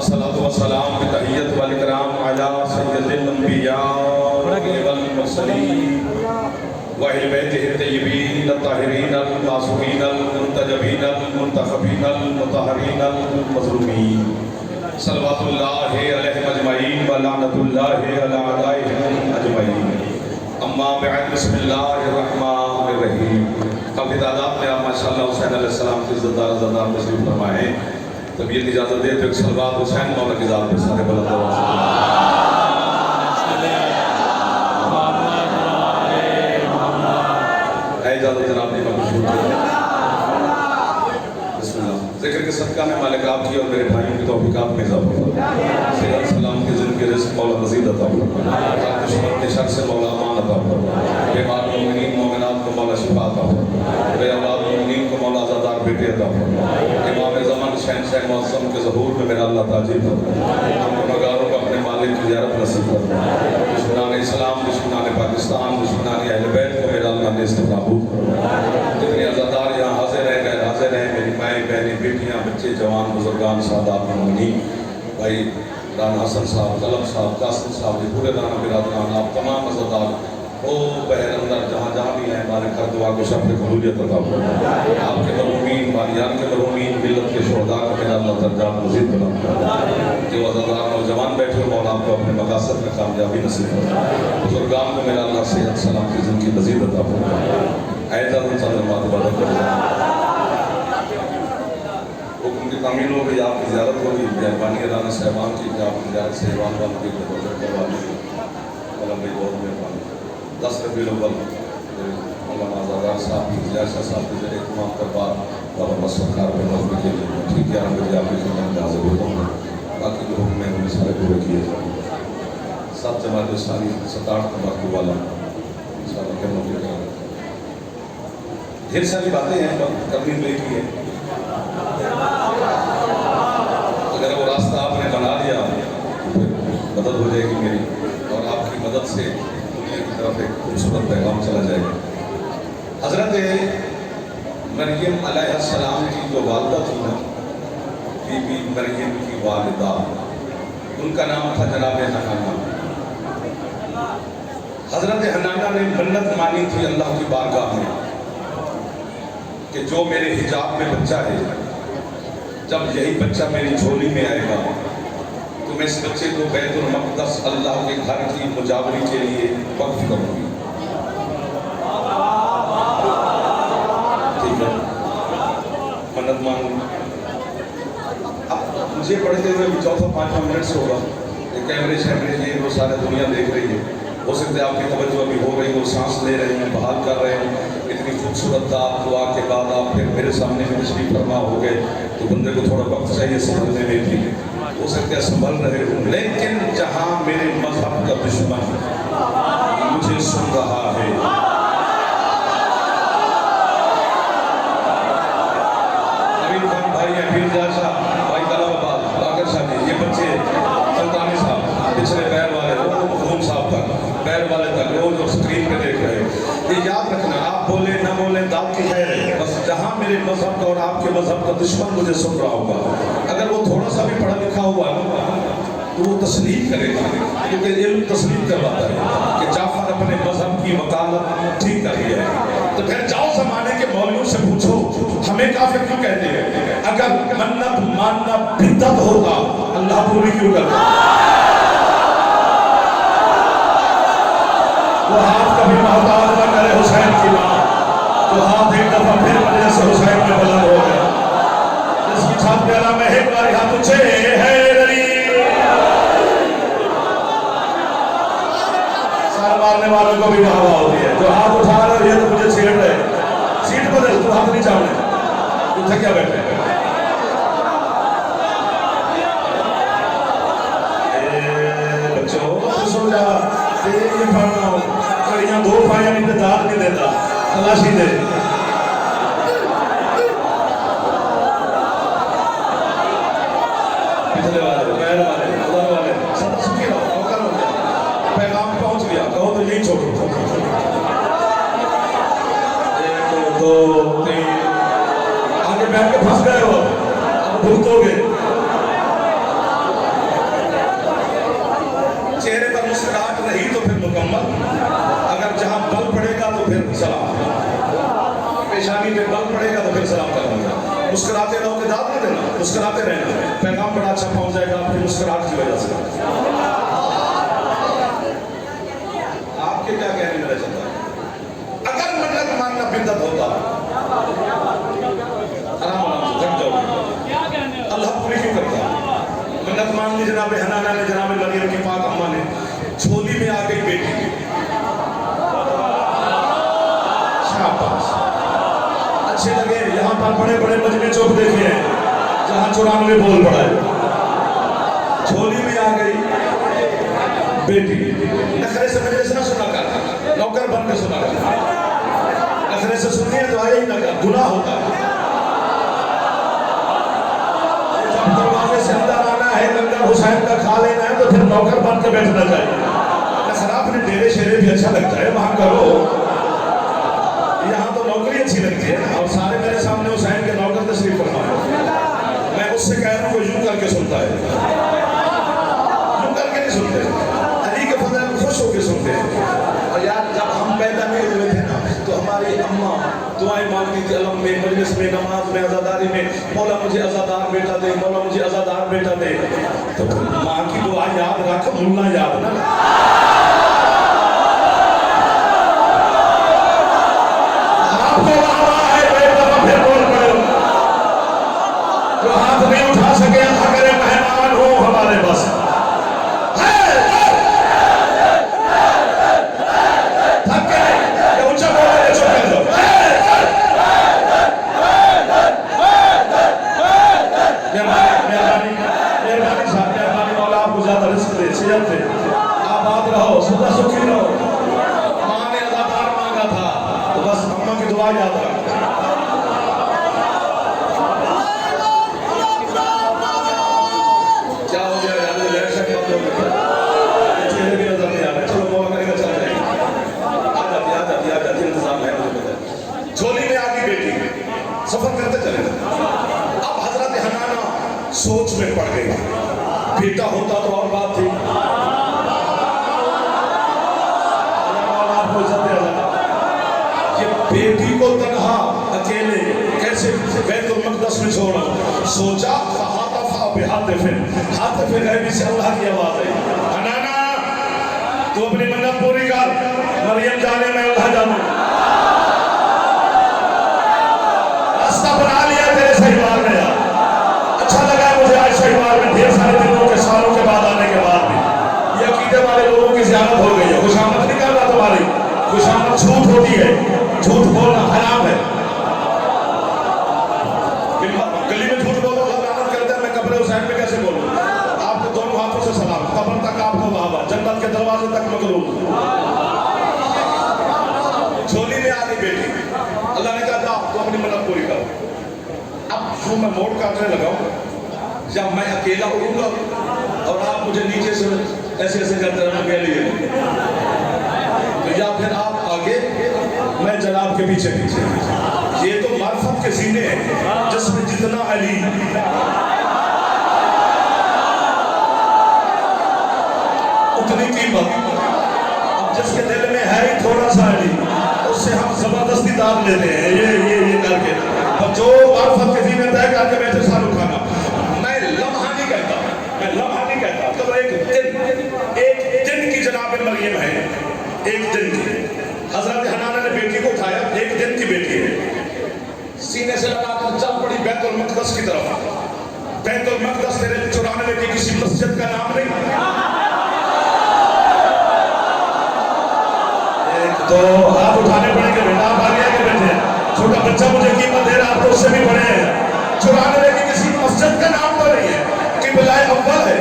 الصلاۃ والسلام بتحیت والاکرام علی سید الانبیاء والمرسلین وأہل بیتہ الطیبین الطاہرین المعصومین المنتجبین المنتخبین المطہرین المظلومین صلوات اللہ علیہم اجمعین ولعنۃ اللہ علی اعدائہم اجمعین۔ اما بعد، بسم اللہ الرحمن الرحیم۔ کافی تعداد میں آپ ماشاءاللہ حسین علیہ السلام کی عزت دار عزتدار تشریف فرمائے ہیں۔ طبیعت اجازت دے تو ایک صلوات حسین مولا کی ذات پہ سارے بلند آواز سے اے اجازت جناب نے مشہور بسم اللہ۔ ذکر کے صدقہ میں مالک آپ کی اور میرے بھائیوں کی توفیقات میں اضافہ فرمائے۔ سید السلام کی زندگی رزق مولا مزید عطا فرمائے۔ دشمن کے شر سے مولا امان عطا فرمائے۔ بیمار مومنین مومنات کو مولا شفا عطا فرمائے۔ بے اولاد مومنین کو مولا عزادار بیٹے عطا فرمائے۔ امام زمان شہنشاہ معظم کے ظہور میں میرا اللہ تاجر فرمائے۔ ہم گنہگاروں کو اپنے مالک کی زیارت نصیب فرمائے۔ دشمنان اسلام، دشمنان پاکستان، دشمنان اہل بیت کو میرا اللہ نے نابود فرمائے۔ جتنے عزادار یہاں حاضر ہیں غیر حاضر ہیں، میری مائیں بہنیں بیٹیاں بچے جوان بزرگان سادات مومنین، بھائی رانا حسن صاحب، طلب صاحب، قاسم صاحب، یہ پورے رانا برادران، آپ تمام عزادار او بہر اندر جہاں جہاں بھی ہیں، مالک ہر دعا کو شفق قبولیت عطا فرمائے۔ آپ کے مرحومین، باریان کے مرحومین، ملت کے شہداء کا میرا اللہ درجات مزید بلند فرمائے۔ جو عزادار نوجوان بیٹھے ہو مولا آپ کو اپنے مقاصد میں کامیابی نصیب فرمائے۔ بزرگان کو میرا اللہ صحت سلام کی زندگی مزید عطا فرمائے۔ اے اجازت صدر ماتبہ حکم کی تعمیل ہو گئی، آپ کی زیارت ہو گئی، مہربانی رانا صاحبان کی کہ آپ کی زیارت سے ایوان والوں کی توجہ کروا دی۔ اللہ بھائی بہت مہربانی۔ 10 ربیع الاول مولانا آزادار صاحب کی زیارت صاحب کی زیر اہتمام دربار اور مسخار میں موجود کے لیے ٹھیک 11 بجے آپ کی خدمت میں حاضر ہوتا ہوں۔ باقی جو حکم ہیں انہیں سارے پورے کیے جائیں۔ 7 جماعت ثانی 7-8 تمباکو والا انشاءاللہ کہنے کے لیے ڈھیر ساری باتیں ہیں کرنی تو ایک ہی ہے۔ اگر وہ راستہ آپ نے بنا لیا تو پھر مدد ہو جائے گی میری، اور آپ کی مدد سے دنیا کی طرف ایک خوبصورت پیغام چلا جائے گا۔ حضرت مریم علیہ السلام کی جو والدہ تھی نا، بی بی مریم کی والدہ، ان کا نام تھا جناب حنانہ۔ حضرت حنانہ نے منت مانی تھی اللہ کی بارگاہ میں کہ جو میرے حجاب میں بچہ ہے، جب یہی بچہ میری جھولی میں آئے گا تو میں اس بچے کو بیت المقدس اللہ کے گھر کی مجاوری کے لیے وقف کروں گی۔ ٹھیک ہے، منت مانوں۔ اب مجھے پڑھتے ہوئے بھی 4-5 منٹ سے ہوگا، یہ کیمرے شیمرے یہ وہ سارے دنیا دیکھ رہی ہے، ہو سکتا ہے آپ کی توجہ ابھی ہو رہی ہو، سانس لے رہے ہیں، بحال کر رہے ہیں۔ اتنی خوبصورت دعا کے بعد آپ پھر میرے سامنے میں تشریف فرما ہو گئے تو بندے کو تھوڑا وقت چاہیے سنبھلنے میں بھی، ہو سکتا ہے سنبھل رہے ہوں، لیکن جہاں میرے مذہب کا دشمن مجھے سن رہا ہے، امین خان بھائی، امیر جاشا بھائی، طلب آباد، باقر شاہ جی، یہ بچے سلطانی صاحب، پچھلے پیر والے خون صاحب تک، پیر والے تک، وہ جو سکرین پہ دیکھ رہے ہیں، یہ یاد رکھنا، آپ بولیں نہ بولیں داد کی خیر ہے، بس جہاں میرے مذہب کا اور آپ کے مذہب کا دشمن مجھے سن رہا ہوگا، اگر وہ تھوڑا سا بھی پڑھا لکھا ہوا تو وہ تسلیم کرے گا، کیونکہ علم تسلیم کرواتا ہے کہ جعفر اپنے مذہب کی وکالت ٹھیک کر رہی ہے۔ تو پھر جاؤ زمانے کے مولویوں سے پوچھو ہمیں کافر کیوں کہتے ہیں؟ اگر منت ماننا بدعت ہوگا اللہ پوری کیوں کرتا ہے؟ وہ ہاتھ کبھی محتاج نہ کرے حسین کی ماں، تو ہاتھ ایک دفعہ پھر مجلس حسین میں بلند ہو گیا، جس کی چھات پہ علامہ ایک بار ہاتھ اچھے حیدری، سال مارنے والوں کو بھی واہ ہوتی ہے، جو ہاتھ اٹھا رہے یہ تو مجھے چھیڑ رہے، سیٹ بدل تو ہاتھ نہیں چاہنے، اتھے کیا بیٹھے ہیں؟ بچوں سو جا تیرے یہ پڑھنا ہو، کڑیاں 2 پائیں نہیں تے داد نہیں دیتا، تلاشی دے۔ پچھلے والے، پیر والے، اللہ والے، سب سکھی رہو، موقع ہو گیا، پیغام پہنچ گیا، کہو تو یہی چھوڑو۔ 1 2 3 آگے بیٹھ کے پھنس گئے ہو، اب بھگتو گے۔ मुस्कुराते रहो कि दाद न देना, मुस्कुराते रहना। पैगाम बड़ा अच्छा पहुंच जाएगा आपकी मुस्कुराहट की वजह से। आपके क्या कहने में चलता है? अगर मन्नत मानना बिदअत होता, आराम आराम से थक जाओगे, अल्लाह पूरी क्यों करता? मन्नत मान ली जनाब हनाना ने, जनाब मरियम की पाक अम्मा ने, झोली में आ गई बेटी। शाबाश, अच्छे लगे। यहाँ पर बड़े बड़े मजमे चौक देखे हैं जहाँ 94 बोल पड़ा है। झोली में आ गई बेटी। नखरे से मजलिस ना सुना कर, नौकर बन के सुना कर। नखरे से सुनिए तो आया ही ना कर, गुनाह होता है। जब दरवाजे से अंदर आना है, लंगर हुसैन का खा लेना है, तो फिर नौकर बन के बैठना चाहिए। नखरा अपने डेरे शेरे भी अच्छा लगता है, वहां करो। यहाँ तो नौकरी अच्छी लगती है और सारे मेरे सामने हुसैन के नौकर तशरीफ फरमा है। मैं उससे कह रहा हूँ वो यूं करके सुनता है, यूं करके नहीं सुनते, अली के फजल में खुश होकर सुनते हैं। और यार जब हम पैदा नहीं हुए थे ना, तो हमारी अम्मा दुआएं मांगती थी अलम में, मजलिस में, नमाज में, अज़ादारी में, मौला मुझे अज़ादार बेटा दे, मौला मुझे अज़ादार बेटा दे। तो माँ की दुआ याद रख, मुल्ला याद ना। नहीं उठा सके अल्लाह करे मेहमान हो हमारे बस। थक गए या ऊंचा बोले चुप कर दो। मेहरबानी साहब, मेहरबानी मौला आपको ज्यादा रिस्क दे, सेहत दे, आबाद रहो, सदा सुखी रहो। माँ ने अज़ादार मांगा था तो बस अम्मा की दुआ याद रखो। सफर करते चले। अब हजरत हनाना सोच में पड़ गई। बेटा होता तो और बात थी। ये बेटी को तन्हा अकेले कैसे बैतुल मक़दस में छोड़ा? सोचा हाथ फिर गैबी से अल्लाह की आवाज आई, हनाना तू अपनी मन्नत पूरी कर, मरियम जाने मैं अल्लाह जानू। बना लिया तेरे शहीवार में यार। अच्छा लगा मुझे आज शहीवार में ढेर सारे दिनों के सालों के बाद आने के बाद भी ये अकीदे वाले लोगों की ज़ियारत हो गई है। खुशामद नहीं कर रहा तुम्हारी, खुशामद झूठ होती है, झूठ बोलना हराम है। गली में झूठ बोलो लानत करते हैं। मैं कब्र हुसैन में कैसे बोलूं? आपको दोनों हाथों से सलाम, कब्र तक आपको वाहवा, जन्नत के दरवाजे तक मकरूब। झोली में आ गई बेटी। अल्लाह ने कहा जा तो अपनी मन्नत पूरी करो। अब जो मैं मोड़ काटने लगा जब मैं अकेला उड़ूंगा और आप मुझे नीचे से ऐसे ऐसे करते रहना के लिए, तो या फिर आप आगे मैं जनाब के पीछे पीछे। ये तो मार्फत के सीने हैं जिसमें जितना अली उतनी कीमत। अब जिसके दिल में है ही थोड़ा सा अली, उससे हम जबरदस्ती दाम लेते हैं ये करके। और जो मार्फत के सीने तय करके बैठे साल उठाना। मैं लम्हा नहीं कहता, मैं लम्हा नहीं कहता। तो एक दिन की जनाब मरियम है, एक दिन की। हजरत हनाना ने बेटी को उठाया, एक दिन की बेटी है, सीने से लगाकर चल पड़ी बैतुल मक़दस की तरफ। बैतुल मक़दस तेरे 94 की किसी मस्जिद का नाम नहीं। तो हाथ उठाने पड़ेंगे बेटा, आप आगे आगे बैठे। छोटा बच्चा मुझे कीमत दे रहा, आप तो उससे भी बड़े हैं। 94 की किसी मस्जिद का नाम तो नहीं है, क़िबला अव्वल है।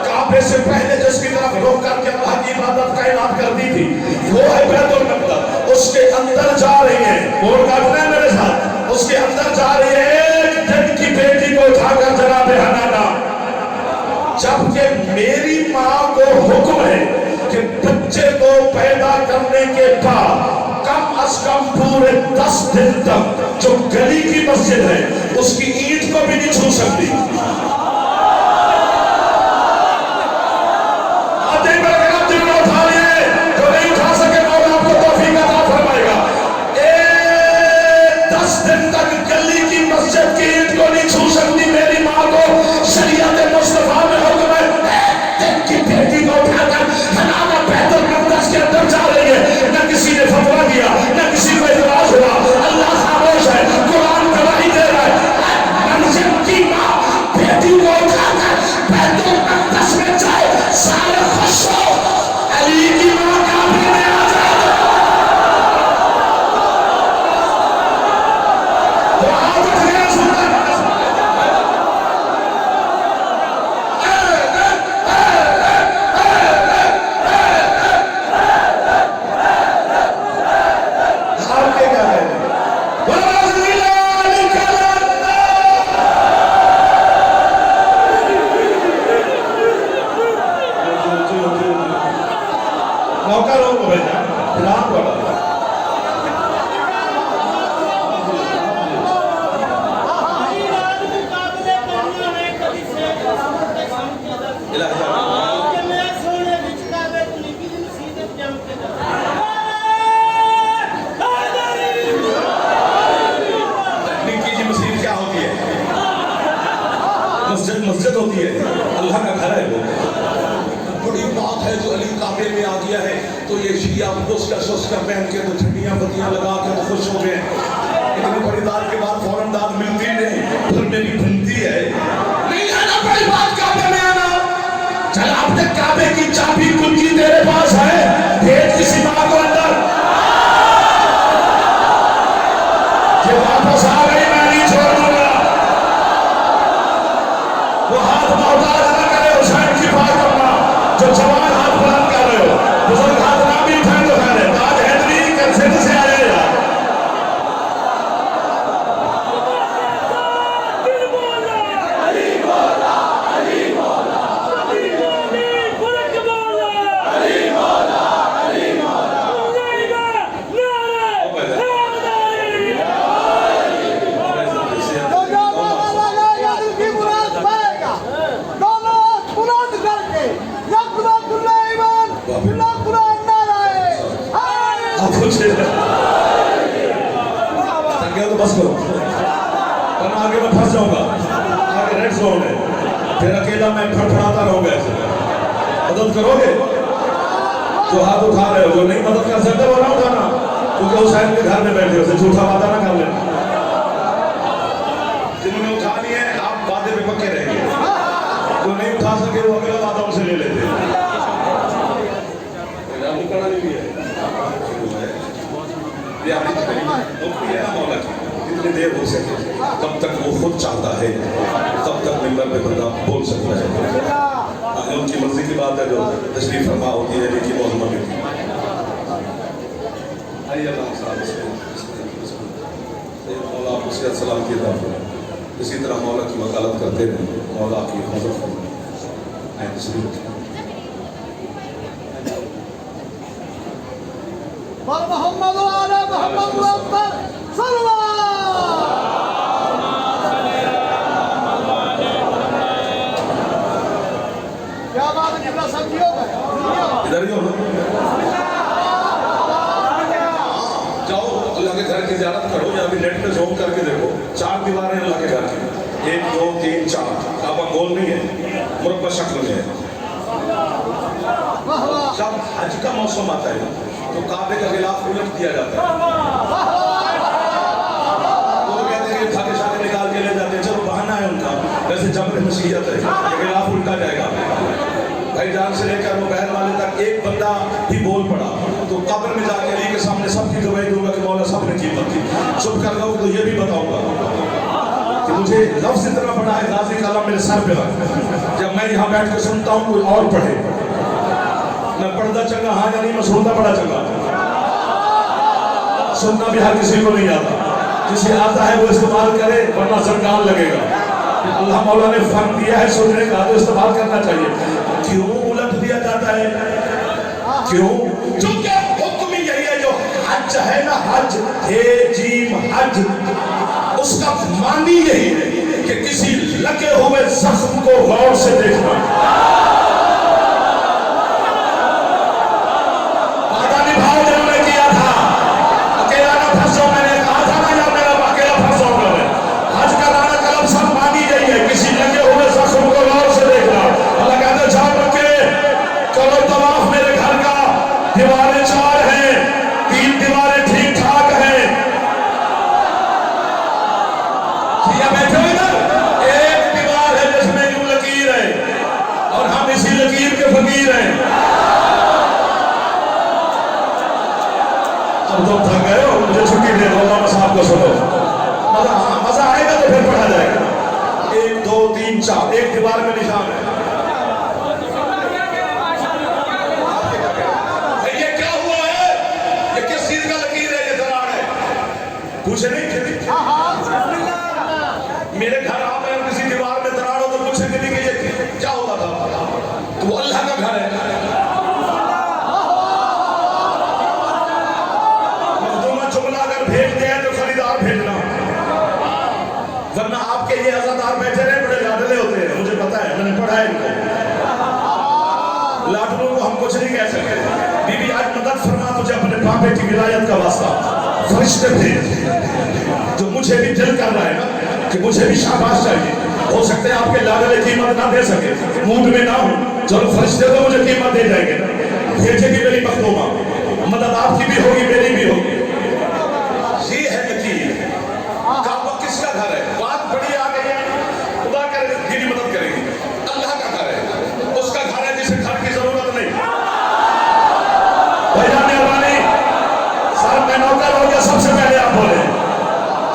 काबे से पहले जिसकी तरफ रुख करके अल्लाह की इबादत कायनात करती थी वो है बैतुल मक़दस। उसके अंदर जा रही है, बोल काटना है मेरे साथ, उसके अंदर जा रही है एक दिन की बेटी को उठाकर जनाब हनाना। जबकि मेरी माँ को हुक्म है कि बच्चे को पैदा करने के बाद कम अज कम पूरे 10 दिन तक जो गली की मस्जिद है उसकी ईंट को भी नहीं छू सकती। उठा लिए जो नहीं उठा सके मौला आपको तौफीक अता फरमाएगा। 10 दिन तक गली की मस्जिद की ईंट है, अल्लाह का घर है वो। बड़ी बात है जो अली काबे में आ गया है तो ये शिया उसका पहन के तो झंडियां बत्तियां लगा के तो खुश हो गए। इतनी बड़ी दाद के बाद फौरन दाद मिलती नहीं, फिर मेरी बनती है नहीं आना बड़ी बात काबे में आना। चल अब तक काबे की चाबी कुंजी तेरे पास है, भेज किसी माँ को अंदर। ये वापस आ गई, मैं नहीं छोड़ दूंगा। वो हाथ मोहताज ना करे हुसैन की बात करना, जो जवान हाथ बुलंद कर रहे हो, बुजुर्ग हाथ ना भी उठाए तो खैर है, ताज हैदरी कंसेंट से आ जाएगा। तो बस करो, वरना आगे मैं फंस जाऊंगा। आगे रेड जोन है, फिर अकेला मैं फड़फड़ाता रहूंगा ऐसे। मदद करोगे? जो हाथ उठा रहे हो, जो नहीं मदद कर सकते वो ना उठाना, क्योंकि हुसैन के घर में बैठे हो, झूठा वादा ना कर लेना। जिन्होंने उठा लिए आप वादे पे पक्के रहेंगे, जो नहीं उठा सके वो अगला वादा उनसे ले लेते हैं। जितनी देर हो सके तब तक वो खुद चाहता है, तब तक मिंबर पे बंदा बोल सकता है। उनकी मर्जी की बात है जो तशरीफ फरमा होती है, लेकिन मौजूद में मौला आपको सलाम की तरफ इसी तरह मौला की वकालत करते रहे, मौला की हिफाजत फरमाए। मोहम्मद वाले मोहम्मद क्या बात है, कितना संख्या है इधर ही हो जाओ, अल्लाह के घर की ज़ियारत करो या अभी नेट पे ज़ूम करके देखो, 4 दीवारें अल्लाह के घर की, 1 2 3 4। काबा गोल नहीं है, मुरब्बा शक्ल में है। जब हज का मौसम आता है तो काबे का गिलाफ उलट दिया जाता है। वो तो कहते हैं कि खाके शाके निकाल के ले जाते हैं, चलो बहाना है उनका, वैसे जबर मसीहत है, गिलाफ उल्टा जाएगा। भाईजान से लेकर वो बहन वाले तक एक बंदा भी बोल पड़ा तो कब्र में जाके अली के सामने सबकी गवाही दूंगा कि मौला सब ने कीमत दी। चुप कर रहा हूँ तो ये भी बताऊंगा कि मुझे लफ्ज इतना बड़ा है, गाजी का मेरे सर पे रख, जब मैं यहाँ बैठ के सुनता हूँ कोई और पढ़े, मैं पढ़ता चंगा हाँ या नहीं, मैं सुनता बड़ा चंगा। सुनना भी हर किसी को नहीं आता, जिसे आता है वो इस्तेमाल करे, वरना सरकार लगेगा। अल्लाह मौला ने फन दिया है सुनने का तो इस्तेमाल करना चाहिए। क्यों उलट दिया जाता है? क्यों? क्योंकि हुक्म यही है, जो हज है ना, हज हे जीम हज, उसका मानी यही है कि किसी लगे हुए जख्म को गौर से देखना। दीवारें 4 हैं, 3 दीवारें ठीक ठाक हैं। बैठे हो इधर, एक दीवार है जिसमें यूं लकीर है और हम इसी लकीर के फकीर हैं। अब तुम थक गए हो, मुझे छुट्टी दे दो, मौलाना साहब को सुनो, मजा आएगा तो फिर पढ़ा जाएगा। 1 2 3 4 एक दीवार में निशान है। पूछे नहीं मेरे घर आप अगर किसी दीवार में दरार हो तो पूछे कि ये क्या होता था, तो वो अल्लाह का घर है। मखदूमा जुमला अगर भेज दिया तो खरीदार भेजना, वरना आपके ये अज़ादार बैठे रहे बड़े लाडले होते हैं, मुझे पता है, मैंने पढ़ा है इनको। लाडलों को हम कुछ नहीं कह सकते। बीबी आज मदद फरमा तुझे अपने बापे की विलायत का वास्ता, फरिश्ते थे जो मुझे भी दिल कर रहा है ना कि मुझे भी शाबाश चाहिए, ہو سکتا ہے آپ کے لاڈلے قیمت نہ دے سکے، موڈ میں نہ ہو، چلو فرشتے تو مجھے قیمت دے جائیں گے، بھیجے گی میری مخدومہ، مدد آپ کی بھی ہوگی میری بھی ہوگی۔ یہ ہے یقین۔ کعبہ کس کا گھر ہے؟ بات بڑی آ گئی ہے، خدا کرے میری مدد کرے گی، اللہ کا گھر ہے، اس کا گھر ہے جسے گھر کی ضرورت نہیں۔ بھائی جان مہربانی، صاحب میں نوکر ہو گیا، سب سے پہلے آپ بولے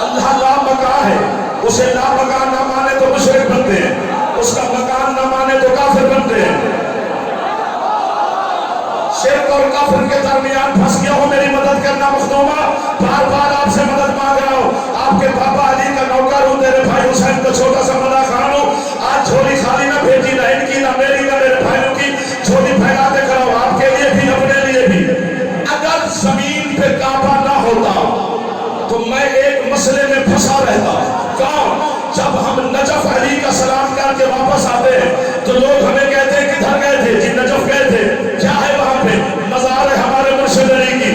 اللہ لا مکان ہے، اسے لا مکان نہ مانے تو مشرک بنتے ہیں، اس کا مکان نہ مانے تو کافر بنتے ہیں۔ شرک اور کفر کے درمیان پھنس گیا ہوں، میری مدد کرنا مخدومہ، بار بار آپ سے مدد مانگ رہا ہوں، آپ کے پاپا علی کا نوکر ہوں، تیرے بھائی حسین کا چھوٹا سا مدا خان ہوں، آج جھولی خالی نہ بھیجی، نہ ان کی نہ میری نہ میرے بھائیوں کی، جھولی پھیلاتے کھڑا ہوں آپ کے لیے بھی اپنے لیے بھی۔ اگر زمین پہ کعبہ نہ ہوتا تو میں ایک مسئلے میں پھنسا رہتا۔ کون؟ جب ہم نجف علی کا سلام کر کے واپس آتے ہیں تو لوگ ہمیں کہتے ہیں کدھر گئے تھے؟ جی نجف گئے تھے، کیا ہے وہاں پہ؟ مزار ہے ہمارے مرشد علی کی۔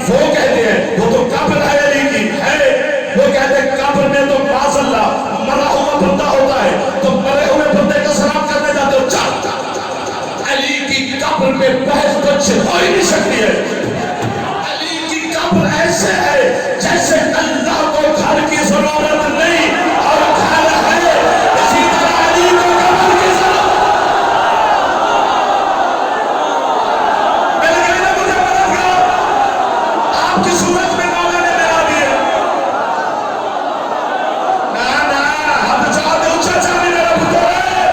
وہ کہتے ہیں وہ تو قبر ہے علی کی ہے، وہ کہتے ہیں قبر میں تو معاذ اللہ مرا ہوا بندہ ہوتا ہے، تو مرے ہوئے بندے کا سلام کرنے جاتے ہو؟ علی کی قبر میں بحث کچھ ہو ہی نہیں سکتی ہے۔ علی کی قبر ایسے ہے جیسے اللہ کو گھر کی ضرورت نہیں اور گھر ہے، اسی طرح علی کو قبر کی ضرورت۔ میرے کہنے مجھے مدد کرو، آپ کی صورت میں مولا نے ملا دی ہے۔ نا ہم چاہتے اونچا چاہتے میرا پتر ہے،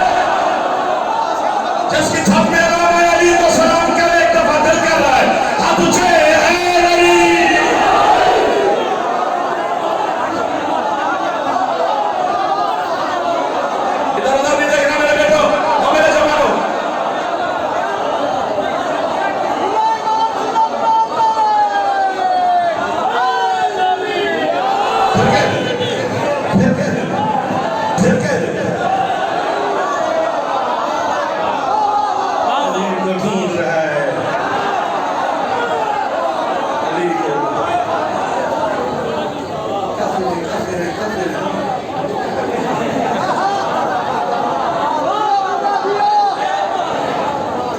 جس کی چھت میں امام علی کو سلام کرے ایک دفعہ دل کر رہا ہے ہاتھ اونچے اے علی۔ ادھر ادھر نہیں دیکھنا میرے بیٹو اور میرے جوانوں، پھر کہہ دے علی کو ڈھونڈ رہا ہے، علی کو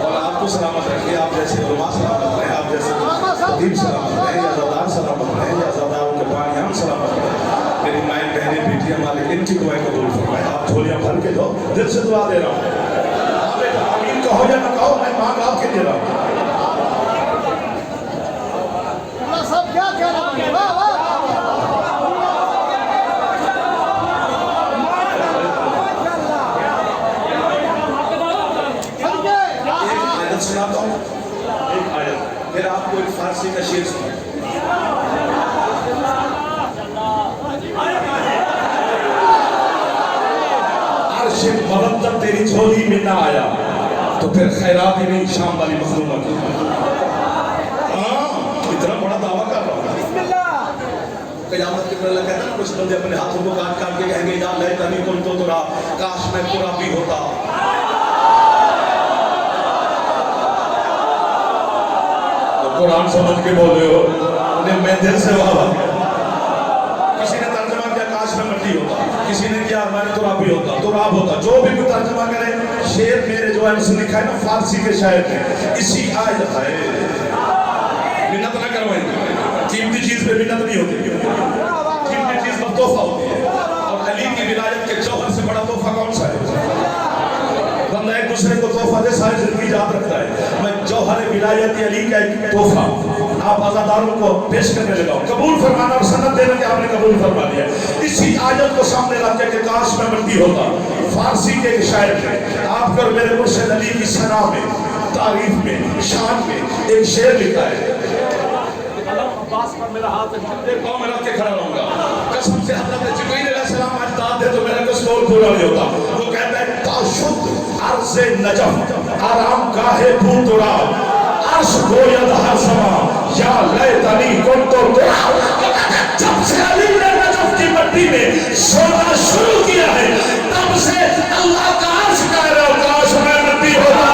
اور آپ کو سلامت رکھے، آپ جیسے علماء سلامت رہے، آپ جیسے خطیب سلامت رہے، یا زادار سلامت رہے، یا زاداروں کے بانیان سلامت رہے، میری مائیں بہنیں بیٹیاں مالک ان کی دعائیں قبول فرمائے۔ آپ جھولیاں بھر کے دو، دل سے دعا دے رہا ہوں، آپ ایک آمین کہو یا نہ کہو، میں مانگ آپ کے دے رہا ہوں۔ اللہ سب کیا کہنا ہے؟ واہ واہ ایک آیت سناتا ہوں، ایک آیت، پھر آپ کو ایک فارسی کا شعر سناتا ہوں۔ عرش مودت تیری جھولی میں نہ آیا تو پھر خیرات ہی نہیں شام والی مخدومہ کی۔ ہاں اتنا بڑا دعویٰ کر رہا ہوں۔ بسم اللہ قیامت کے دن اللہ کہتا ہے کچھ بندے اپنے ہاتھوں کو کاٹ کاٹ کے کہیں گے یا لیتنی کنت تراب، کاش میں ترابی ہوتا۔ تو قرآن سمجھ کے بول رہے ہو، انہیں میں دل سے وعدہ کیا۔ کسی نے ترجمہ کیا کاش میں مٹی ہوتا، کسی نے کیا میں نے ترابی ہوتا، تراب ہوتا، جو بھی کوئی ترجمہ کرے۔ شعر میرے جو ہے اس نے لکھا ہے نا فارسی کے شاعر نے، اسی آیت ہے، منت نہ کروائیں گے، قیمتی چیز پہ منت نہیں ہوتی، قیمتی چیز پر تحفہ ہوتی ہے، اور علی کی ولایت کے جوہر سے بڑا تحفہ کون سا ہے؟ بندہ ایک دوسرے کو تحفہ دے ساری زندگی یاد رکھتا ہے۔ میں جوہر ولایت علی کا ایک تحفہ آپ آزاداروں کو پیش کرنے لگا ہوں، قبول فرمانا اور سند دینا کہ آپ نے قبول فرما لیا۔ اسی آیت کو سامنے رکھ کے کہ کاش میں مٹی ہوتا، فارسی کے ایک شاعر نے آپ کر میرے مرشد علی کی ثنا میں، تعریف میں، شان میں ایک شعر لکھا ہے۔ عباس پر میرا ہاتھ دیکھو میں رکھ کے کھڑا رہوں گا، قسم سے حضرت جبرائیل علیہ السلام آج داد دے تو میرا کچھ قول پورا نہیں ہوتا۔ وہ کہتا ہے تاشد عرض نجف آرام گاہ پوترا، عرش گوید ہر زمان یا لیتنی کنت تراب۔ جب سے علی نے نجف کی مٹی میں سونا شروع کیا ہے تب سے اللہ کا عرش کہہ رہا ہوں کاش میں مٹی ہوتا۔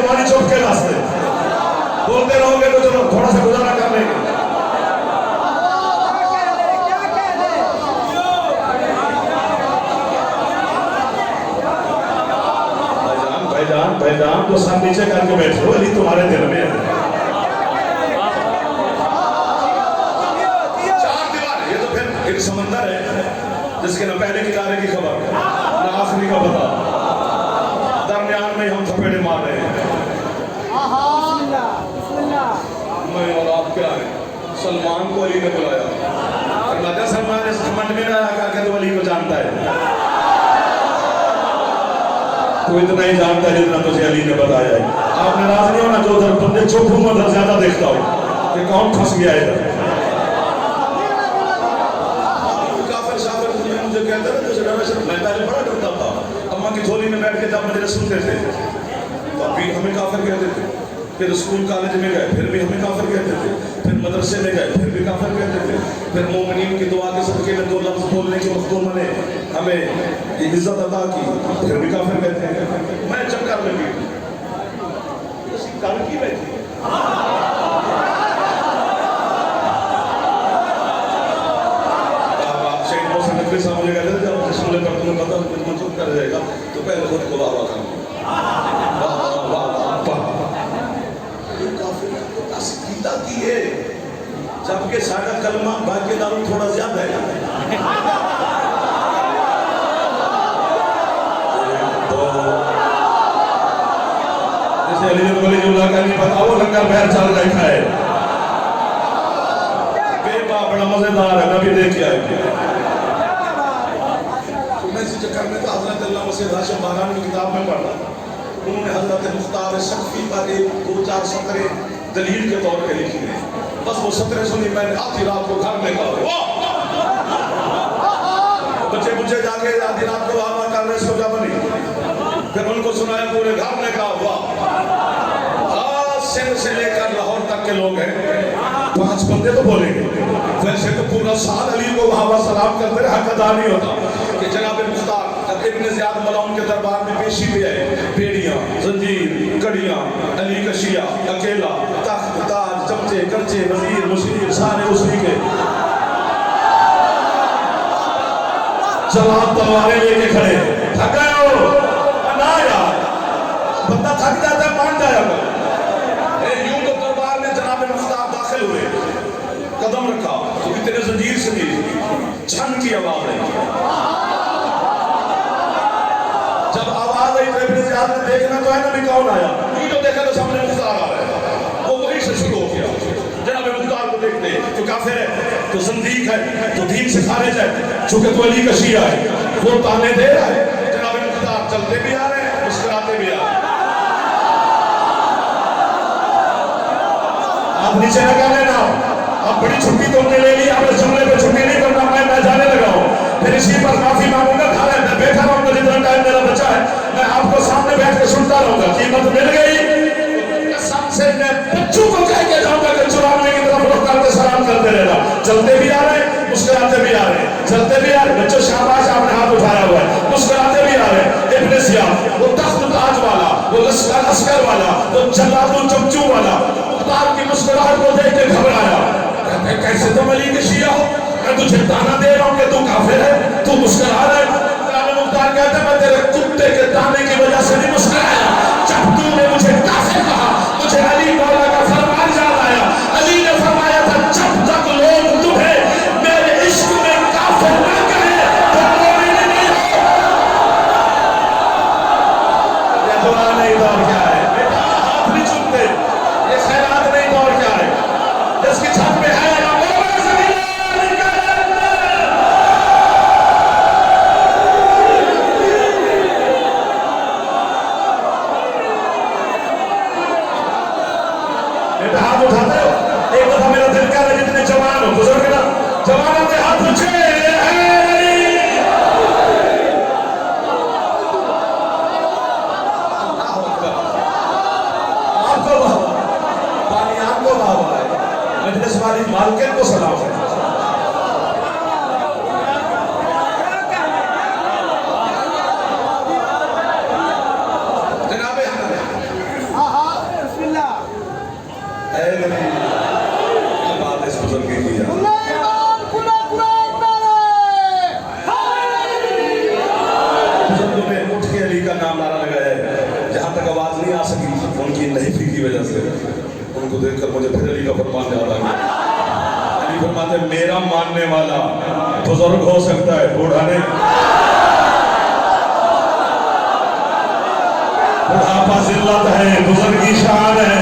तुम्हारी चुप के वास्ते, बोलते रहोगे तो चलो थोड़ा सा गुजारा कर लेंगे। भाईजान तो सब नीचे करके बैठे हो, अली तुम्हारे दिल में है। चार दीवार, ये तो फिर एक समंदर है जिसके न पहले किनारे की खबर न आखिरी का पता, दरमियान में हम थपेड़े मार रहे हैं। मैं और आप क्या है, सलमान को अली ने बुलाया, राजा सलमान इस घमंड में ना आकर के तो अली को जानता है, तो इतना ही जानता है जितना तुझे अली ने बताया है। आप नाराज नहीं होना, जो उधर तुमने चुप हूँ उधर ज्यादा देखता हो कि कौन फंस गया इधर। काफिर शाफिर मुझे कहता है तुझे डर है, मैं पहले बड़ा डरता था, अम्मा की झोली में बैठ के जब मुझे सुनते थे तो अभी हमें काफिर कहते थे, फिर स्कूल कॉलेज में गए फिर भी हमें काफिर कहते थे, फिर मदरसे में गए फिर भी काफिर कहते थे, फिर मोमिनीन की दुआ के सदके में दो लफ्ज बोलने की मखदूम ने हमें इज्जत अदा की, फिर भी काफिर कहते हैं। मैं चक्कर में भी कर की बैठी आपसे नकली साहब मुझे कहते थे जब सुनने पर तुम्हें पता मंजूर कर जाएगा तो पहले खुद को वाह वाह की है, जबकि सारा कलमा बाकी दारू थोड़ा ज्यादा है। जैसे अली वलीउल्लाह का नहीं पता, वो लंगर बहर चल रखा है, बेबा बड़ा मजेदार है, नबी देख के आए। तो मैं इसी चक्कर में तो हजरत अल्लामा सैयद हाशिम बहरानी की किताब में पढ़ा, उन्होंने हजरत मुख्तार शफी पर एक 2-4 सतरें दलील के तौर पे लिखी है, बस वो सतरें सुनी मैंने आधी रात को घर में कहा, बच्चे मुझे जाके आधी रात को वाह कर रहे सो जा बनी, फिर उनको सुनाया पूरे घर में कहा वाह। सिंध से लेकर लाहौर तक के लोग हैं, 5 बंदे तो बोलेंगे, वैसे तो पूरा साल अली को वाह सलाम करते रहे, हक अदा नहीं होता कि जनाब मुख्तार इब्न ज़ियाद मलाउन के दरबार में पेशी भी है, बेड़ियां जंजीर कड़ियां अली कशिया अकेला तख्त ताज चमचे करचे वजीर मुशीर सारे उसी के, जवाब तलवारें लेके खड़े, थक गए हो ना यार, बंदा थक जाता है मान जाया कर। यूं तो दरबार में जनाब मुख्तार दाखिल हुए, कदम रखा तो इतने जंजीर से नहीं छन की आवाज आई, जब आवाज आई तो इब्न ज़ियाद ने देखना तो है ना भी कौन आया, ये तो देखा तो सामने मुख्तार आ रहा है, वो वहीं से शुरू हो गया। जनाब मुख्तार को देखते तो काफिर है तो ज़ंदीक है तो दीन से खारिज है, चूंकि तो अली का शिया है, वो ताने दे रहा है। जनाब मुख्तार चलते भी आ रहे हैं मुस्कुराते भी आ रहे हैं। आप नीचे लगा लेना, अब बड़ी छुट्टी तुमने ले ली, अब इस जुमले पे छुट्टी नहीं करना, मैं जाने लगा हूँ, फिर इसी पर माफी मांगूंगा, मैं बैठा रहूंगा जितना टाइम मेरा बचा है, मैं आपको सामने बैठ के सुनता रहूंगा। कीमत मिल गई कसम से मैं बच्चों को कह के जाऊंगा कि चुराने की तरफ रुख करके सलाम करते रहना, चलते भी आ रहे मुस्कुराते भी आ रहे, चलते भी आ रहे, बच्चों शाबाश आपने हाथ उठाया हुआ है, मुस्कुराते भी आ रहे। इब्न ज़ियाद वो तख्त ताज वाला, वो लश्कर वाला, वो जल्लादुल चमचू वाला मुख्तार की मुस्कुराहट को देख के घबराया, कहते कैसे तुम अली के शिया हो, मैं तुझे ताना दे रहा हूँ कि तू काफिर है, तू मुस्कुरा रहा है। मुख्तार कहते मैं तेरे कुत्ते के ताने की वजह से नहीं मुस्कुराया, जब तूने मुझे काफिर कहा मुझे अली मौला का फरमान याद आया, अली ने फरमाया था जब तक लोग तुम्हें मेरे इश्क में काफिर ना कहे तो मोमिन नहीं हो। ये दुआ नहीं तो क्या है बेटा, हाथ नहीं चूमते, ये खैरात नहीं तो क्या है, जिसकी छत में है मांगने वाला बुजुर्ग हो सकता है, बूढ़ा नहीं। बुढ़ापा जिल्लत है, बुजुर्गी शान है।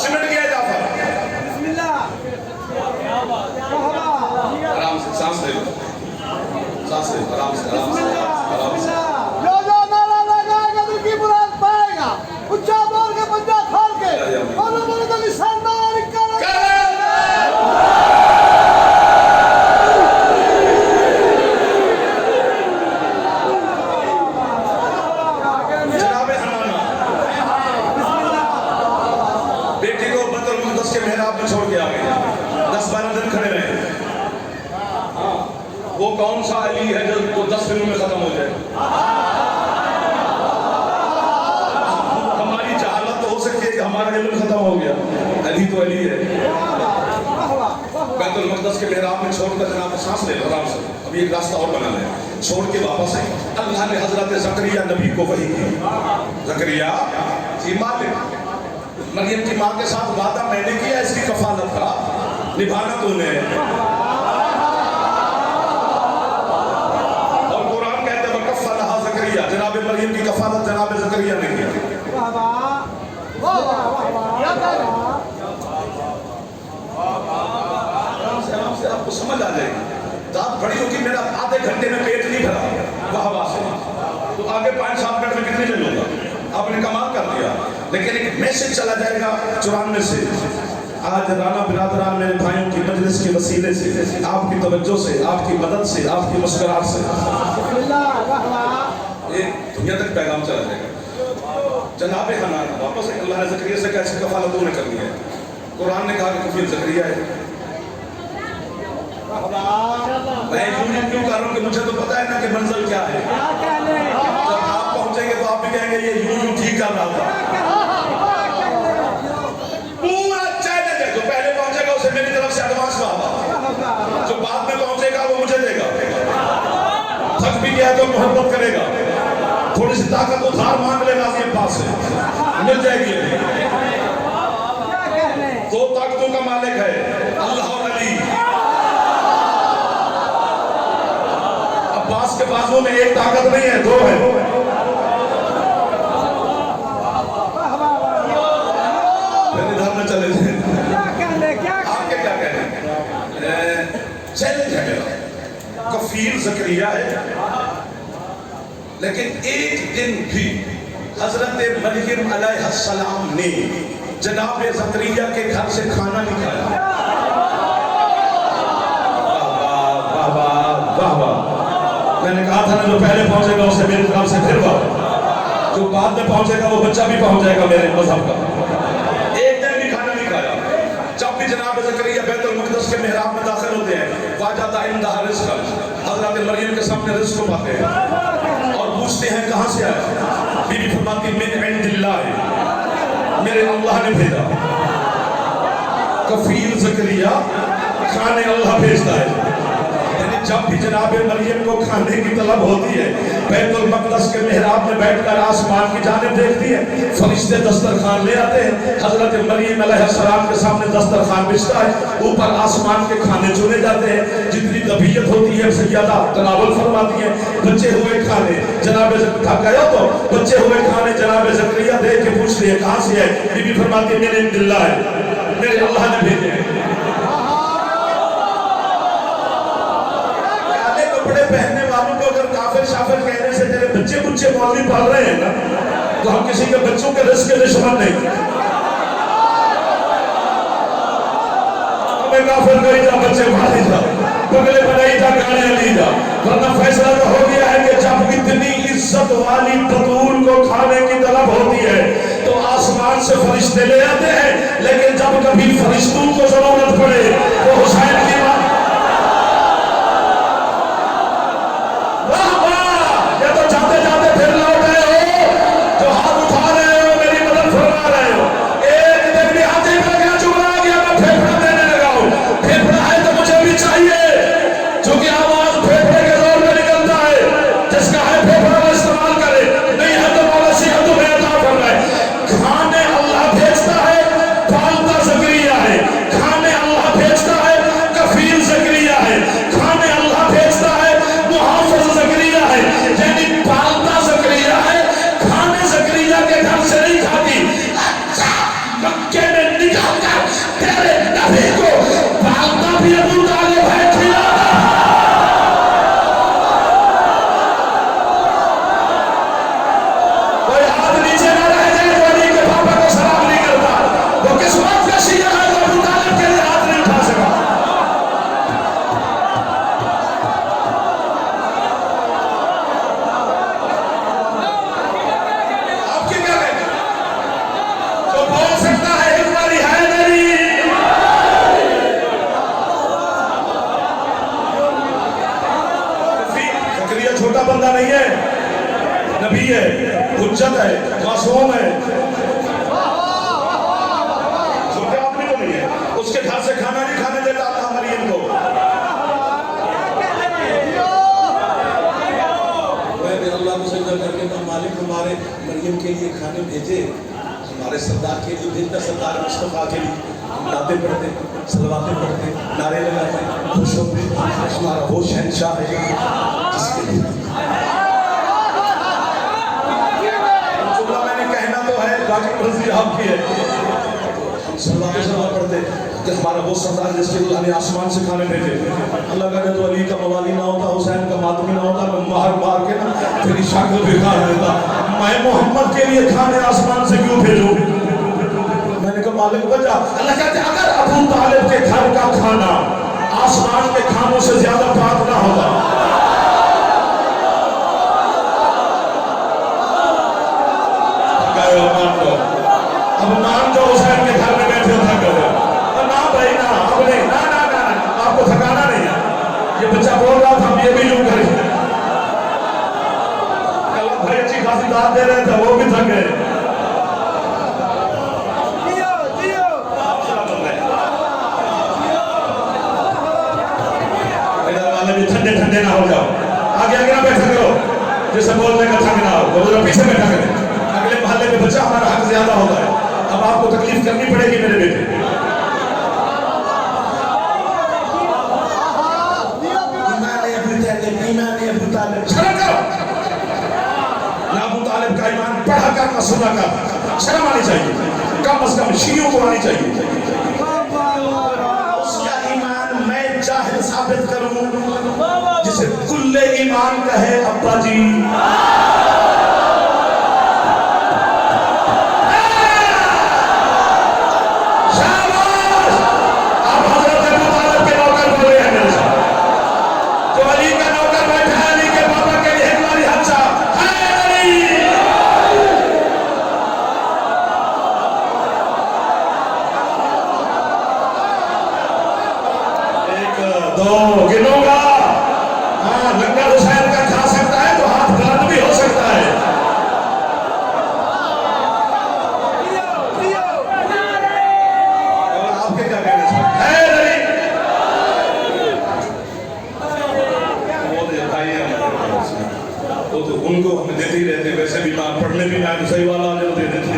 सिमट गया जाफर। आराम से सांस ले लो, सांस ले लो, आराम से, आराम से, आराम से। जो नारा लगाएगा तो की मुराद पाएगा। उच्चा बोल के पंजा खोल के और बोले तो निशानदार करें। जनाब हनाना बेटी को बैतुल मुक़द्दस के मेहराब में छोड़ के आ गए, 10-12 दिन खड़े रहे। वो कौन सा अली है जो वो 10 दिनों में खत्म हो जाए? हमारी जहालत तो हो सकती है कि हमारा इल्म खत्म हो गया, अली तो अली है। बैतुल मुक़द्दस के मेहराब में छोड़कर जनाब सांस ले लो आराम से। अभी एक रास्ता और बना लें, छोड़ के वापस आए। अल्लाह ने हजरत ज़करिया नबी को वही की, ज़करिया जी मालिक मरियम की माँ के साथ वादा मैंने किया, इसकी कफालत का निभाना तूने। और कुरान कहते हैं वकफ़लहा ज़करिया, जनाब मरियम की कफालत जनाब ज़करिया ने किया। आराम से आपको समझ आ जाएगी। दांत बड़ी होगी, मेरा आधे घंटे में पेट नहीं भरा वाह वाह से, तो आगे 5-7 मिनट में कितने ले लूंगा? आपने कमाल कर दिया। लेकिन एक मैसेज चला जाएगा 94 से। आज राना बिरादरान मेरे भाइयों की मजलिस के वसीले से, आपकी तवज्जो से, आपकी मदद से, आपकी मुस्कुराहट से एक दुनिया तक पैगाम चला जाएगा। जनाब हनान वापस अल्लाह ने ज़करिया से कैसे कफालत तूने करनी है? कुरान ने कहा कि कफील ज़करिया है। मैं यूं क्यों कर रहा हूं कि मुझे तो पता है ना कि मंजिल क्या है। जब आप पहुंचेंगे तो आप भी कहेंगे ये यूं ठीक कर रहा था। पूरा चैलेंज है, जो पहले पहुंचेगा उसे मेरी तरफ से एडवांस वादा, जो बाद में पहुंचेगा वो मुझे देगा। थक भी गया तो मोहब्बत करेगा, थोड़ी सी ताकत उधार मांग लेगा आपके पास से, मिल जाएगी। दो ताकतों का मालिक है, अल्लाह और अली। अब्बास के बाजू में एक ताकत नहीं है, दो है। इधर में चले जाए, आपके क्या कहने? चैलेंज है मेरा, कफील ज़करिया है। लेकिन एक दिन भी हजरत मरियम अलैहिस्सलाम ने जनाब ज़करिया के घर से खाना नहीं खाया। वाह वाह वाह वाह। मैंने कहा था ना, जो पहले पहुंचेगा उसे मेरी तरफ से फिर वाह, जो बाद में पहुंचेगा वो बच्चा भी पहुंच जाएगा मेरे मजहब का। एक दिन भी खाना नहीं खाया। जब भी जनाब ज़करिया बैतुल मुक़द्दस के मेहराब में दाखिल होते हैं, वाजदा इंदहा रिज़्क़, हजरत मरियम के सामने रिज़्क़ को पाते हैं और पूछते हैं कहां से आया? बीबी फरमाती मिन इंदिल्लाह, मेरे अल्लाह ने भेजा। कफील ज़करिया खाने अल्लाह भेजता है। जब भी जनाब मरियम को खाने की तलब होती है, बैतुल मक़दस के मेहराब में बैठकर आसमान की जानिब देखती है, फरिश्ते दस्तरखान ले आते हैं। हजरत मरियम अलैहिस्सलाम के सामने दस्तरखान बिछता है, ऊपर आसमान के खाने चुने जाते हैं। जितनी तबीयत होती है सैयदा तनावुल फरमाती है। बचे हुए खाने जनाब थक गए तो बचे हुए खाने जनाब ज़करिया देख के पूछते हैं कहाँ से है? बीबी फरमाती है मेरे इंदिल्लाह है, मेरे अल्लाह ने भेजे हैं। पहनने वालों को अगर काफिर शाफिर कहने से तेरे बच्चे बुच्चे मौलवी पाल रहे हैं ना, तो हम किसी के बच्चों के रिस्क के दुश्मन नहीं। हमें काफिर कही जा, बच्चे मारी जा, बगले बनाई जा, गाड़ियां ली जा, वरना फैसला तो हो गया है कि जब इतनी इज्जत वाली बतूल को खाने की तलब होती है तो आसमान से फरिश्ते ले आते हैं। लेकिन जब कभी फरिश्तों को जरूरत पड़े तो हुसैन की बात खाने अल्लाह मक्के में निकल कर तेरे नबी को पालना भी अबू तालिब है, खिलाना। कोई हाथ नीचे ना रह जाए जो अली के पापा को सलाम नहीं करता, वो किस बात का शिया है जो अबू तालिब के लिए हाथ नहीं उठा सका। छोटा बंदा नहीं है, नबी है, हुज्जत है, मासूम है, छोटे आदमी तो नहीं है। उसके घर से खाना नहीं खाने देता अल्लाह मरियम को। मैं अल्लाह को सजदा करके ना मालिक हमारे मरियम के लिए खाने भेजे, हमारे सरदार के लिए भेजना, सरदार मुस्तफा के लिए नाते पढ़ते, सलवाते पढ़ते, नारे लगाते, खुश होते, हमारा वो शहंशाह है जिसके लिए जुमला मैंने कहना तो है, बाकी मर्जी आपकी है। हम सलवाते सलवा पढ़ते कि हमारा वो सरदार जिसके लिए हमें आसमान से खाने भेजे। अल्लाह का तो अली का मवाली ना होता, हुसैन का मातमी ना होता, मैं मार मार के ना तेरी शक्ल बिगाड़ देता। मैं मोहम्मद के लिए खाने आसमान से क्यों भेजूं? मैंने कहा मालिक वजह। अल्लाह कहते अगर अबू तालिब के घर का खाना आसमान के खानों से ज्यादा पाक ना होता, अब मान जो हुसैन के घर में बैठे हो थक गए, ना भाई ना, अब नहीं, ना ना ना ना, आपको थकाना नहीं है। ये बच्चा बोल रहा था, हम ये भी यूं करें। कल भाई अच्छी खासी दाद दे रहे थे, वो भी थक गए। इधर वाले भी ठंडे ठंडे ना हो जाओ, आगे आगे ना बैठा करो, जैसे बोलने का थक ना हो, वो जरा पीछे बैठा करें। अगले मोहल्ले में बच्चा हमारा हक ज्यादा होता है, अब आपको तकलीफ करनी पड़ेगी मेरे बेटे। शर्म करो, ना अबू तालिब का ईमान पढ़ा कर ना सुना कर, शर्म आनी चाहिए, कम अज कम शीयों को आनी चाहिए। उसका ईमान मैं जाहिल साबित करूं, जिसे कुल्ले ईमान कहे अब्बा जी। गिनूंगा, हाँ, लंगर हुसैन का खा सकता है तो हाथ बुलंद भी हो सकता है। और आपके क्या कहने है नहीं? वो तो उनको हमें देते ही रहते, वैसे भी मार पढ़ने भी ना सही वाला जो दे देते।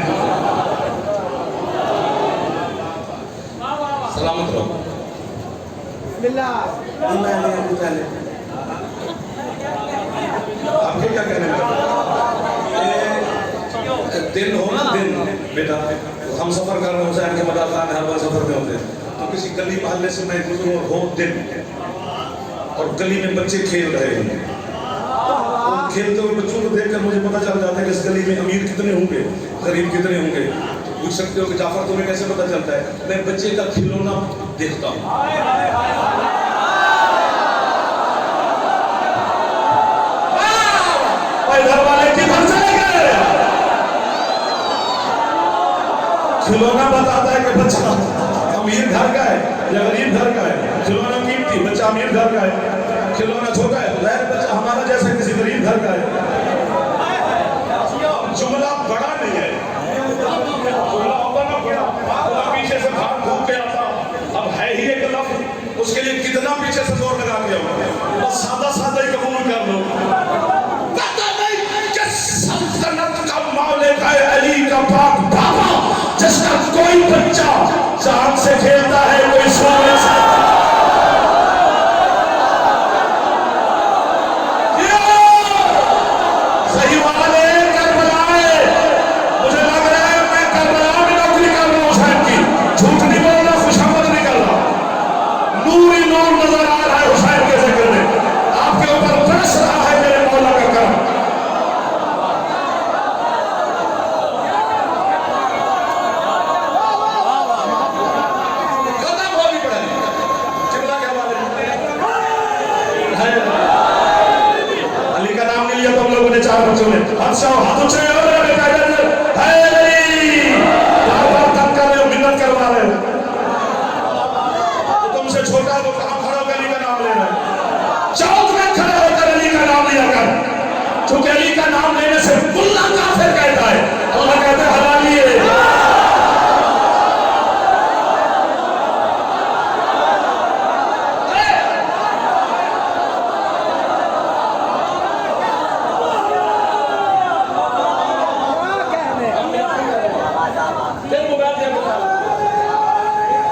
सलामत रहो। आपके क्या कहने लगे? दिन हो ना दिन बेटा, हम सफर कर रहे हैं हुसैन के मदार खान हर बार सफर में होते हैं, तो किसी गली मोहल्ले से मैं गुजरूं और हो दिन और गली में बच्चे खेल रहे हैं, तो खेलते हुए बच्चों को देखकर मुझे पता चल जाता है कि इस गली में अमीर कितने होंगे, गरीब कितने होंगे। पूछ सकते हो कि जाफर तुम्हें कैसे पता चलता है? मैं बच्चे का खिलौना देखता हूँ। घर वाले किधर चले गए? खिलौना बताता है कि बच्चा अमीर घर का है या गरीब घर का है। खिलौना कीमती, बच्चा अमीर घर का है, खिलौना छोटा है, बच्चा हमारा जैसा किसी गरीब घर का है। जुमला बड़ा नहीं है, जुमला होता ना बड़ा, पीछे से भाग घूम के आता, अब है ही एक लफ्ज, उसके लिए कितना पीछे से जोर लगा के आओ, बस सादा सादा ही कबूल कर लो। सल्तनत का मौलिक है अली का पाक बाबा, जिसका कोई बच्चा चांद से खेलता है, कोई सोने से। सही वाले करबलाए 4 बच्चों ने हाथ ऊंचे करो मेरा बेटा इधर है अली, बार-बार तंग कर रहे हो, मिन्नत करवा रहे हो। तो तुमसे छोटा वो कहां खड़ा होकर अली का नाम ले रहा है? चौक में खड़ा होकर अली का नाम लिया कर, क्योंकि अली का नाम लेने से मुल्ला काफिर कहता है, अल्लाह कहता है हलाली है।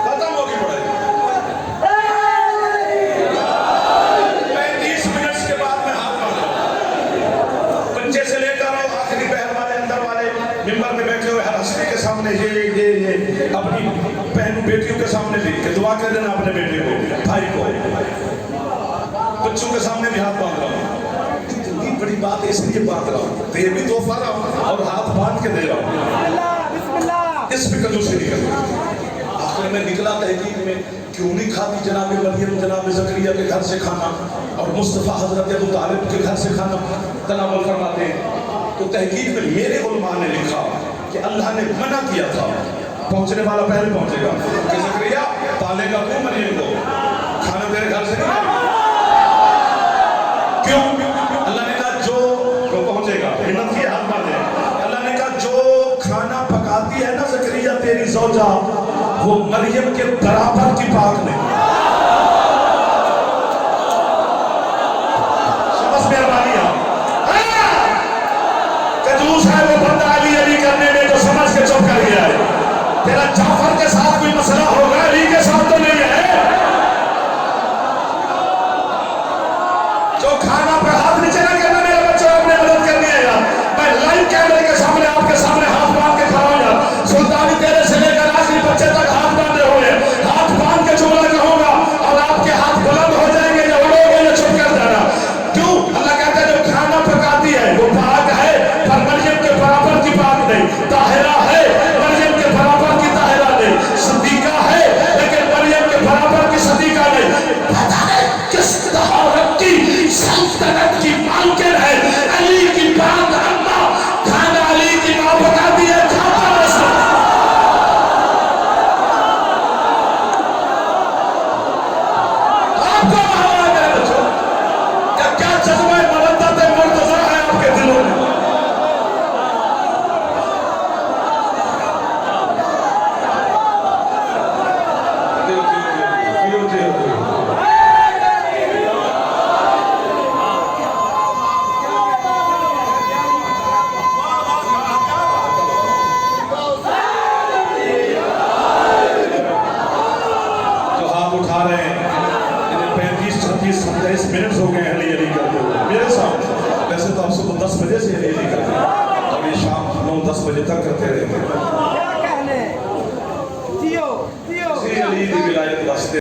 खत्म होगी पढ़ाई। 35 मिनट के बाद मैं हाथ मांग रहा हूं, बच्चे से लेकर आखिरी पहर वाले अंदर वाले मिंबर में बैठे हुए हर हस्ती के सामने ये अपनी बहन बेटियों के सामने भी कि दुआ कर देना अपने बेटे को, भाई को, बच्चों के सामने भी हाथ बांध रहा हूं। इतनी बड़ी बात इसलिए बांध रहा हूं, दे भी तोहफा रहा हूं और हाथ बांध के दे रहा हूं, इस पे कंजूसी नहीं करनी। आखिर में निकला तहकीक में, क्यों नहीं खाती जनाब मरियम जनाब ज़करिया के घर से खाना और मुस्तफ़ा हजरत अबू तालिब के घर से खाना तनावल फरमाते हैं। तो तहकीक में मेरे उलमा ने लिखा कि अल्लाह ने मना किया था, पहुंचने वाला पहले पहुंचेगा, कि ज़करिया पालेगा तू मरियम को, खाना तेरे घर से नहीं। क्यों? अल्लाह ने कहा जो पहुंचेगा, हिम्मत की हाथ बांधे। अल्लाह ने कहा जो खाना पकाती है ना ज़करिया तेरी ज़ौजा, वो मरियम के बराबर की पाक नहीं। समझ में आ लिया? कंजूस है वो बंदा अली अली करने में, जो समझ के चुप कर गया है। तेरा जाफर के साथ कोई मसला होगा, अली के साथ तो नहीं है। जो खाना पे हाथ नीचे ना करना मेरे बच्चों, अपने मदद करनी है यार। मैं लाइव कैमरे के सामने आपके सामने हाथ बांध के खड़ा हूं यार। सुल्तानी तेरे से लेकर आखिरी बच्चे तक हाथ बांधे हुए, हाथ बांध के जुमला कहूंगा और आपके हाथ बुलंद हो जाएंगे, या उड़ोगे या चुप कर जाना। क्यों? अल्लाह कहता है जो खाना पकाती है वो पाक है, पर मरियम के बराबर की पाक नहीं। ताहिरा है, मरियम के बराबर की ताहिरा नहीं। सदीका है, लेकिन मरियम के बराबर की सदीका नहीं। पता नहीं किस तहारत की सल्तनत की मालकिन है अली की बात। अम्मा खाना अली की मां पकाती है, खाता बस। आपको आवाज है बच्चों, क्या जज्बा मवद्दत मुर्तज़ा है आपके दिलों में? उठा रहे हैं, 35-36 27 मिनट हो गए अली अली करते हुए मेरे साथ। वैसे तो आप सुबह 10 बजे से अली अली करते हैं और ये शाम 9-10 बजे तक करते रहते हैं। क्या कहने? जियो जियो अली की विलायत वास्ते